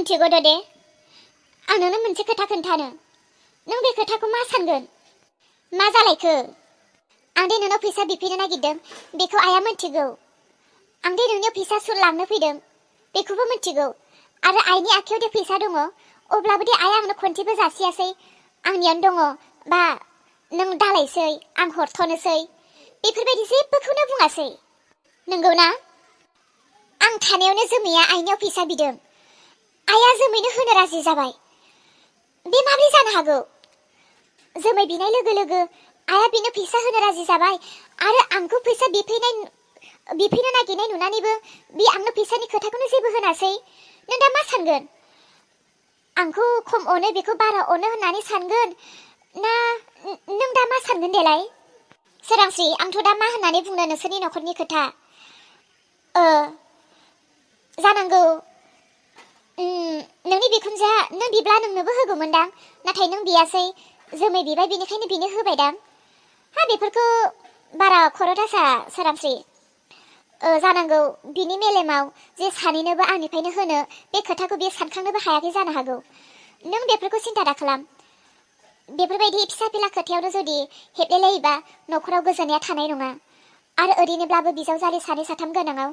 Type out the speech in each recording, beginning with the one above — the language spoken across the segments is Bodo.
मिन्थिगौ दे आं नोंनो मोनसे खोथा खोन्थानो नों बे खोथाखौ मा सानगोन मा जालायखो आं दे नोंनाव फैसा बिफैनो नागिरदों बेखौ आइया मिन्थिगौ आं दे नोंनियाव फैसा सुद लांनो फैदों बेखौबो मिन्थिगौ आरो आइनि आखायाव दे फैसा दङ अब्लाबो दे आइया आंनो खनसेबो जासियासै आंनियावनो दङ बा नों दालायसै आं हरथ'नोसै बेफोरबायदि जेबोखौनो बुङासै नंगौना आं थानायावनो जोमैया आइनियाव फैसा बिदों आइया जोमैनो होनो राजि जाबाय बे माब्रै जानो हागौ जोमै बिनाय लोगो लोगो आइया बिनो फैसा होनो राजि जाबाय आरो आंखौ फैसा बिफैनो नागिरनाय नुनानैबो बे आंनो फैसानि खोथाखौनो जेबो होनासै नों दा मा सानगोन आंखौ खम अनो बेखौ बारा अनो होननानै सानगोन ना नों दा मा सानगोन देलाय सोरांस्रि आंथ' दा मा होननानै बुंनो नोंसोरनि न'खरनि खोथा जानांगौ नोंनि बिखुनजोआ नों बिब्ला नोंनोबो होगौमोनदां नाथाय नों बियासै जोमै बिबाय बेनिखायनो बिनो होबायदां हा बेफोरखौ बारा खर' दासा सोरांस्रि जानांगौ बिनि मेलेमाव जे सानैनोबो आंनिफ्रायनो होनो बे खोथाखौ बे सानखांनोबो हायाखै जानो हागौ नों बेफोरखौ सिन्था दाखालाम बेफोरबायदि फिसा फिला खोथायावनो जुदि हेब्लेलायोबा न'खराव गोजोननाया थानाय नङा आरो ओरैनोब्लाबो बिजावजालि सानै साथाम गोनाङाव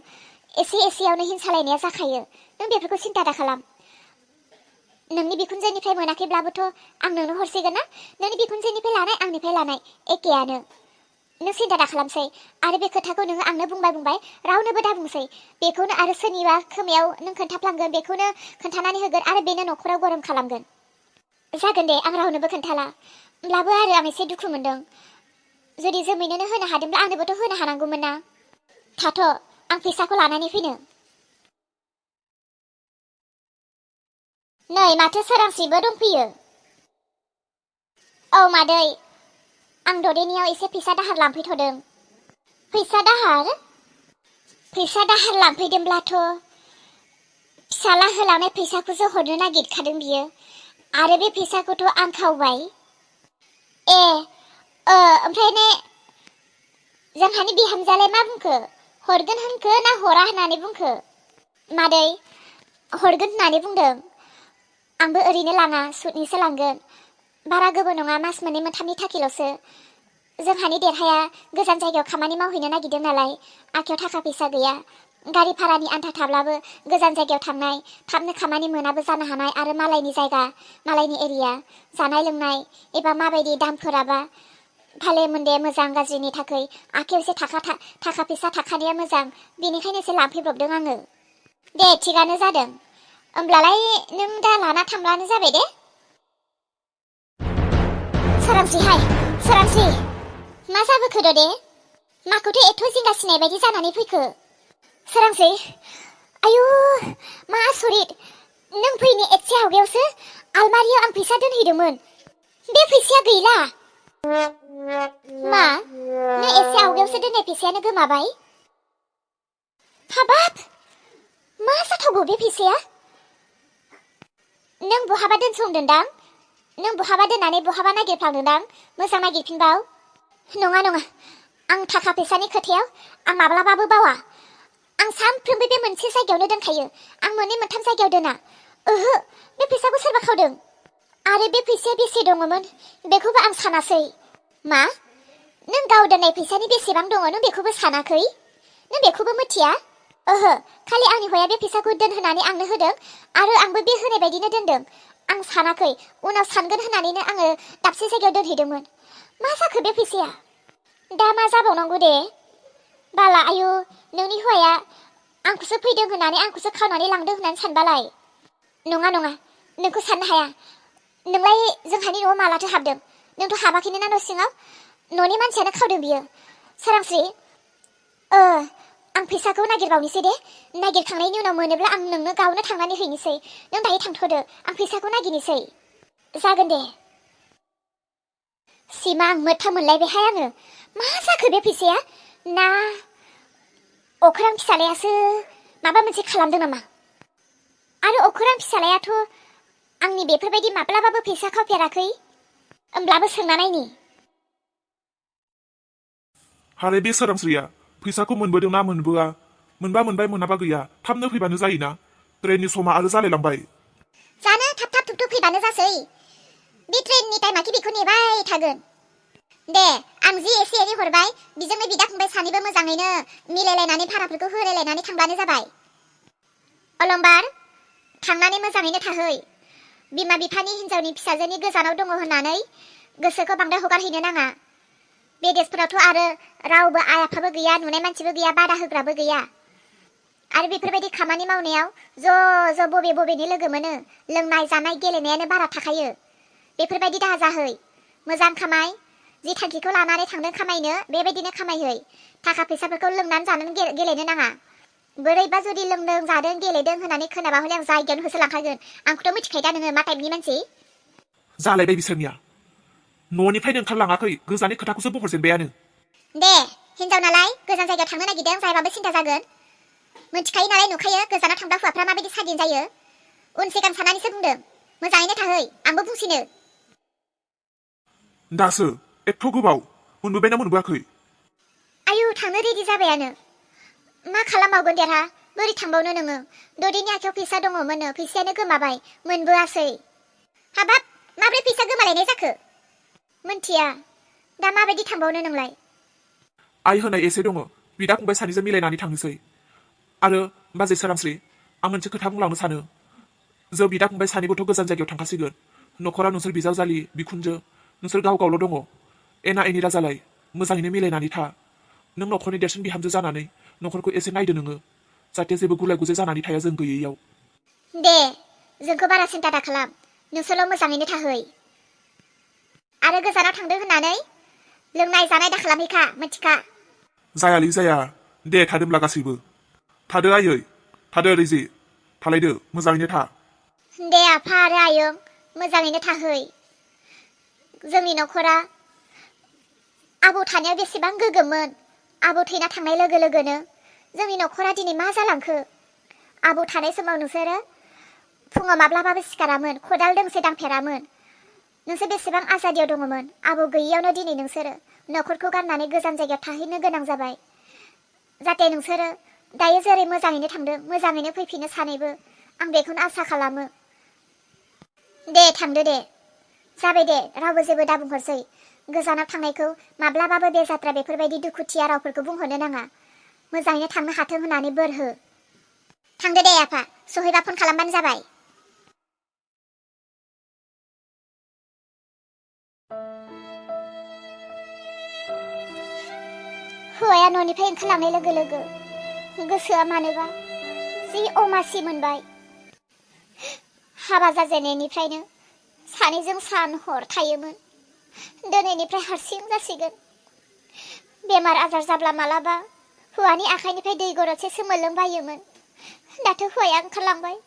एसे एसेयावनो हिंसालायनाया जाखायो नों बेफोरखौ सिन्था दाखालाम नोंनि बिखुनजोनिफ्राय मोनाखैब्लाबोथ' आं नोंनो हरसिगोन ना नोंनि बिखुनजोनिफ्राय लानाय आंनिफ्राय लानाय एखेयानो नों सिन्था दाखालामसै आरो बे खोथाखौ नोङो आंनो बुंबाय रावनोबो दा बुंसै बेखौनो आरो सोरनिबा खोमायाव नों खोन्थाफ्लांगोन बेखौनो खोन्थानानै होगोन आरो बेनो न'खराव गरम खालामगोन जागोन दे आं रावनोबो खोन्थाला होमब्लाबो आरो आं एसे दुखु मोनदों जुदि जोमैनोनो होनो हादोंब्ला आंनोबोथ' होनो हानांगौमोन ना थाथ' आं फैसाखौ लानानै फैनो नै माथो सोरांस्रिबो दंफैयो औ मादै आं ददेनियाव एसे फैसा दाहार लांफैथ'दों फैसा दाहार लांफैदोंब्लाथ' फिसाला होलांनाय फैसाखौसो हरनो नागिरखादों बियो आरो बे फैसाखौथ' आं खावबाय ओमफ्राय ने जोंहानि बिहामजोआलाय मा बुंखो हरगोन होनखो ना हरा होननानै बुंखो मादै हरगोन होननानै बुंदों आंबो ओरैनो लाङा सुदनिसो लांगोन बारा गोबाव नङा मास मोननै मोनथामनि थाखायल'सो जोंहानि देरहाया गोजान जायगायाव खामानि मावहैनो नागिरदों नालाय आखायाव थाखा फैसा गैया गारि भारानि आन्था थाब्लाबो गोजान जायगायाव थांनाय थाबनो खामानि मोनाबो जानो हानाय आरो मालायनि जायगा मालायनि एरिया जानाय लोंनाय एबा माबायदि दामफोराबा भाले मोनदे मोजां गाज्रिनि थाखाय आखायाव एसे थाखा फैसा थाखानाया मोजां बेनिखायनो एसे लांफैब्रबदों आङो दे थिगानो जादों होमब्लालाय नों दा लाना थांब्लानो जाबाय दे सोरांस्रि मा जाबोखो दे माखौथो एथ' जिंगासिनाय बायदि जानानै फैखो सोरांस्रि आयु मा आसरित नों फैनो एसे आवगायावसो आलमारियाव आं फैसा दोनहैदोंमोन बे फैसाया गैला मा नों एसे आवगायावसो दोननाय फैसायानो गोमाबाय हाबाब मा जाथावगौ बे फैसाया नों बहाबा दोनसंदोंदां नों बहाबा दोननानै बहाबा नागिरफ्लांदोंदां मोजां नागिरफिनबाव नङा आं थाखा फैसानि खोथायाव आं माब्लाबाबो बावा आं सानफ्रोमबो बे मोनसे जायगायावनो दोनखायो आं मोननै मोनथाम जायगायाव दोना ओहो बे फैसाखौ सोरबा खावदों आरो बे फैसाया बेसे दङमोन बेखौबो आं सानासै मा नों गाव दोननाय फैसानि बेसेबां दङ नों बेखौबो सानाखै नों बेखौबो मिथिया ओहो खालि आंनि हौवाया बे फैसाखौ दोनहोनानै आंनो होदों आरो आंबो बे होनाय बायदिनो दोनदों आं सानाखै उनाव सानगोन होननानैनो आङो दाबसे जायगायाव दोनहैदोंमोन मा जाखो बे फैसाया दा मा जाबावनांगौ दे बाला आयु नोंनि हौवाया आंखौसो फैदों होननानै आंखौसो खावनानै लांदों होननानै सानबालाय नङा नोंखौ साननो हाया नोंलाय जोंहानि न'आव मालाथो हाबदों नोंथ' हाबाखैनो ना न' सिङाव न'नि मानसियानो खावदों बियो सोरांस्रि आं फैसाखौ नागिरबावनोसै दे नागिरखांनायनि उनाव मोनोब्ला आं नोंनो गावनो थांनानै हैनोसै नों दायो थांथ'दो आं फैसाखौ नागिरनोसै जागोन दे सिमा आं मोथा मोनलायबायहाय आङो मा जाखो बे फैसाया ना अख्रां फिसालायासो माबा मोनसे खालामदों नामा आरो अख्रां फिसालायाथ' आंनि बेफोरबायदि माब्लाबाबो फैसा खावफेराखै होमब्लाबो सोंना नायनि हारे बे सोरांस्रिया फैसाखौ मोनबोदों ना मोनबोआ मोनबा मोनबाय मोनाबा गैया थाबनो फैबानो जायोना ट्रेननि समा आरो जालायलांबाय थाखायै बे ट्रेननि टाइमा कि बेखौ नेबाय थागोन दे आं जि एसे एनै हरबाय बिजोंनो बिदा फंबाय सानैबो मोजाङैनो मिलायलायनानै भाराफोरखौ होलायलायनानै थांब्लानो जाबाय अलंबार थांनानै मोजाङैनो थाहै बिमा बिफानि हिनजावनि फिसाजोनि गोजानाव दङ होननानै गोसोखौ बांद्राय हगारहैनो नाङा बे देशफोरावथ' आरो रावबो आइ आफाबो गैया नुनाय मानसिबो गैया बादा होग्राबो गैया आरो बेफोरबायदि खामानि मावनायाव ज' ज' बबे बबेनि लोगो मोनो लोंनाय जानाय गेलेनायानो बारा थाखायो बेफोरबायदि दाहा जाहै मोजां खामाय जि थांखिखौ लानानै थांदों खामायनो बेबायदिनो खामायहै थाखा फैसाफोरखौ लोंनानै जानानै गेलेनो नाङा बोरैबा जुदि लोंदों जादों गेलेदों होननानै खोनाबा हले आं जायगायावनो होसोलांखागोन आंखौथ' मिथिखायो दा नोङो मा टाइपनि मानसि जालायबाय बिसोरनिया न'निफ्रायनो ओंखारलाङाखै गोजाननि खोथाखौसो बुंहरजेनबायानो दे हिनजाव नालाय गोजान जायगायाव थांनो नागिरदों जायबाबो सिन्था जागोन मिथिखायो नालाय नुखायो गोजानाव थांबा हौवाफ्रा माबायदि सादिन जायो उन सिगां साननानैसो बुंदों मोजाङैनो थाहै आंबो बुंसिनो दासो एथ' गोबाव मोनबोबायना मोनबोआखै आयु थांनो रेडि जाबायानो मा खालामबावगोन देरहा बोरै थांबावनो नोङो ददेनि आखायाव फैसा दङमोननो फैसायानो गोमाबाय मोनबोआसै हाबाब माब्रै फैसा गोमालायनाय जाखो मोनथिया दा माबायदि थांबावनो नोंलाय आइ होनाय एसे दङ बिदा फंबाय सानैजों मिलायनानै थांनोसै आरो बाजै सोरांस्रि आं मोनसे खोथा बुंलांनो सानो जों बिदा फंबाय सानैबोथ' गोजान जायगायाव थांखासिगोन न'खरा नोंसोर बिजावजालि बिखुनजो नोंसोर गाव गावल' दङ एना एनि दाजालाय मोजाङैनो मिलायनानै था नों न'खरनि देरसिन बिहामजो जानानै न'खरखौ एसे नायदो नोङो जाहाथे जेबो गुलाय गुजाय जानानै थाया जों गैयैयाव दे जोंखौ बारा सिन्था दा खालाम नोंसोरल' मोजाङैनो थाहै आरो गोजानाव थांदों होननानै लोंनाय जानाय दा खालामहैखा मिथिखा जायालै जाया दे थादोब्ला गासैबो थादो आयै थादो रिजि थालायदो मोजाङैनो था दे आफा आरो आयं मोजाङैनो थाहै जोंनि न'खरा आबौ थानायाव बेसेबां गोग्गोममोन आबौ थैना थांनाय लोगो लोगोनो जोंनि न'खरा दिनै मा जालांखो आबौ थानाय समाव नोंसोरो फुङाव माब्लाबाबो सिखारामोन खदाल दोंसे दांफेरामोन नोंसोर बेसेबां आजादियाव दङमोन आबौ गैयियावनो दिनै नोंसोरो न'खरखौ गारनानै गोजान जायगायाव थाहैनो गोनां जाबाय जाहाथे नोंसोरो दायो जेरै मोजाङैनो थांदों मोजाङैनो फैफिनो सानैबो आं बेखौनो आसा खालामो दे थांदो दे जाबाय दे रावबो जेबो दा बुंहरसै गोजानाव थांनायखौ माब्लाबाबो बे जात्रा बेफोरबायदि दुखुथिया रावफोरखौ बुंहरनो नाङा मोजाङैनो थांनो हाथों होननानै बोर हो थांदो दे आफा सहैबा फन खालामबानो जाबाय हौवाया न'निफ्राय ओंखारलांनाय लोगो लोगो गोसोआ मानोबा जि अमासि मोनबाय हाबा जाजेननायनिफ्रायनो सानैजों सान हर थायोमोन दिनैनिफ्राय हारसिं जासिगोन बेमार आजार जाब्ला मालाबा हौवानि आखाइनिफ्राय दै गरदसे मोनलोंबायोमोन दाथ' हौवाया ओंखारलांबाय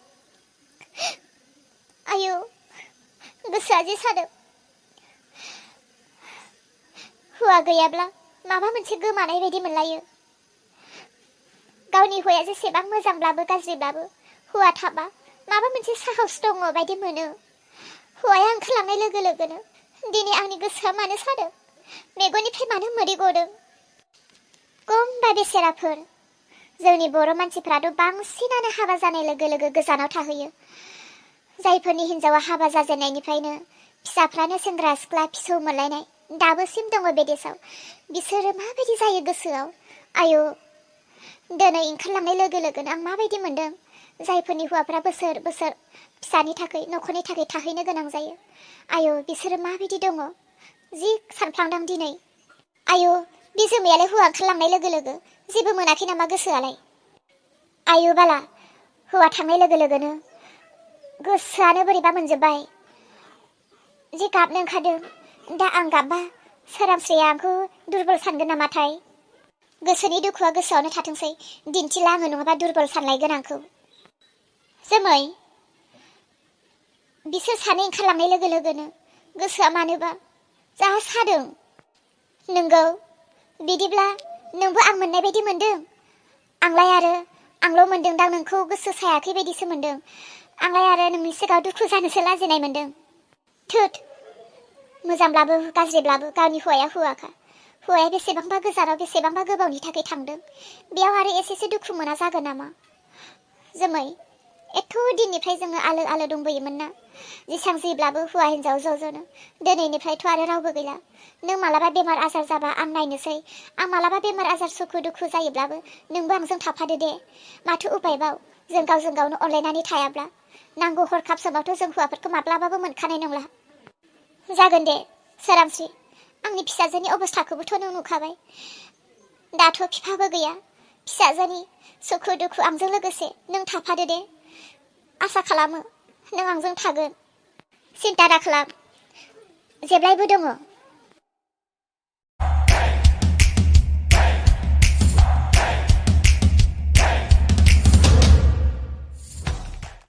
आयौ गोसोआ जि सादों हौवा गैयाब्ला माबा मोनसे गोमानाय बायदि मोनलायो गावनि हौवाया जेसेबां मोजांब्लाबो गाज्रिब्लाबो हौवा थाबा माबा मोनसे साहस दङ बायदि मोनो हौवाया ओंखारलांनाय लोगो लोगोनो दिनै आंनि गोसोआ मानो सादों मेगननिफ्राय मानो मोदै गदों गम्बा बेसेराफोर जोंनि बर' मानसिफ्राथ' बांसिनानो हाबा जानाय लोगो लोगो गोजानाव थाहैयो जायफोरनि हिनजावा हाबा जाजेननायनिफ्रायनो फिसाफ्रानो सेंग्रा सिख्ला फिसौ मोनलायनाय दाबोसिम दङ बे देशआव बिसोरो माबायदि जायो गोसोआव आयौ दिनै ओंखारलांनाय लोगो लोगोनो आं माबायदि मोनदों जायफोरनि हौवाफ्रा बोसोर बोसोर फिसानि थाखाय न'खरनि थाखाय थाहैनो गोनां जायो आयौ बिसोरो माबायदि दङ जि सानफ्लांदों दिनै आयौ बिजोमायालाय हौवा ओंखारलांनाय लोगो लोगो जेबो मोनाखै नामा गोसोआलाय आयौ बाला हौवा थांनाय लोगो लोगोनो गोसोआनो बोरैबा मोनजोब्बाय जि गाबनो ओंखारदों दा आं गाबबा सोरांस्रिया आंखौ दुरबल सानगोन नामाथाय गोसोनि दुखुआ गोसोआवनो थाथोंसै दिन्थिला आङो नङाबा दुरबल सानलायगोन आंखौ जोमै बिसोर सानै ओंखारलांनाय लोगो लोगोनो गोसोआ मानोबा जा सादों नोंगौ बिदिब्ला नोंबो आं मोननाय बायदि मोनदों आंलाय आरो आंल' मोनदोंदां नोंखौ गोसो सायाखै बायदिसो मोनदों आंलाय आरो नोंनि सिगाङाव दुखु जानोसो लाजिनाय मोनदों थोद मोजांब्लाबो गाज्रिब्लाबो गावनि हौवाया हौवाखा हौवाया बेसेबांबा गोजानाव बेसेबांबा गोबावनि थाखाय थांदों बेयाव आरो एसेसो दुखु मोना जागोन नामा जोमै एथ' दिननिफ्राय जोङो आलो आलो दंबोयोमोन ना जेसां जिब्लाबो हौवा हिन्जाव ज' ज'नो दिनैनिफ्रायथ' आरो रावबो गैला नों मालाबा बेमार आजार जाबा आं नायनोसै आं मालाबा बेमार आजार सुखु दुखु जायोब्लाबो नोंबो आंजों थाफादो दे माथो उपायबाव जों गावजों गावनो अनलायनानै थायाब्ला नांगौ हरखाब समावथ' जों हौवाफोरखौ माब्लाबाबो मोनखानाय नंला जागोन दे सोरांस्रि आंनि फिसाजोनि अबस्थाखौबोथ' नों नुखाबाय दाथ' बिफाबो गैया फिसाजोनि सुखु दुखु आंजों लोगोसे नों थाफादो दे आसा खालामो नों आंजों थागोन सिन्था दाखालाम जेब्लायबो दङ